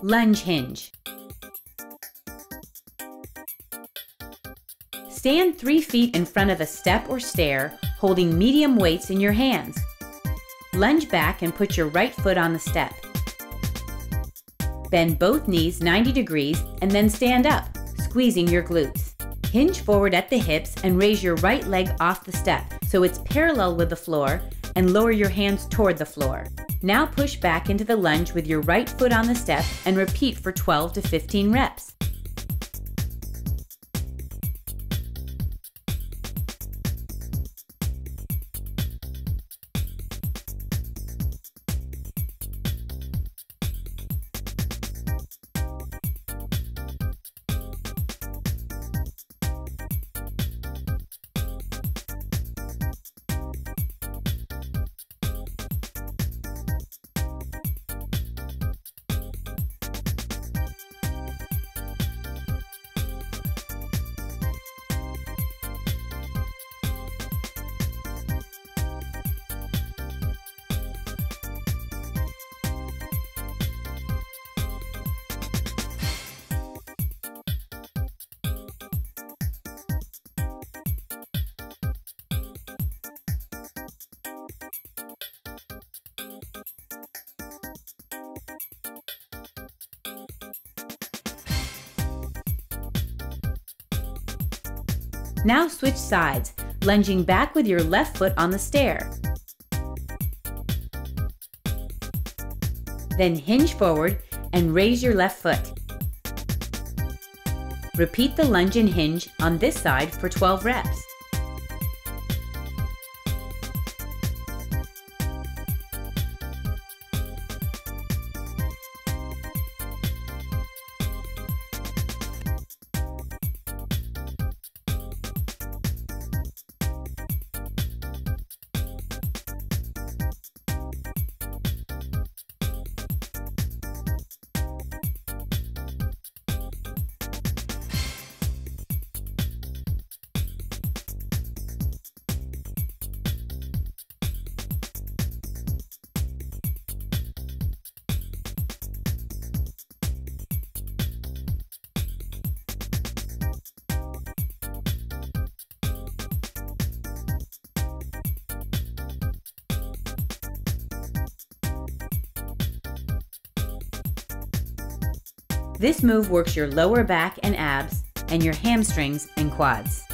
Lunge Hinge. Stand 3 feet in front of a step or stair, holding medium weights in your hands. Lunge back and put your right foot on the step. Bend both knees 90 degrees and then stand up, squeezing your glutes. Hinge forward at the hips and raise your right leg off the step so it's parallel with the floor, and lower your hands toward the floor. Now push back into the lunge with your right foot on the step and repeat for 12 to 15 reps. Now switch sides, lunging back with your left foot on the stair. Then hinge forward and raise your left foot. Repeat the lunge and hinge on this side for 12 reps. This move works your lower back and abs, and your hamstrings and quads.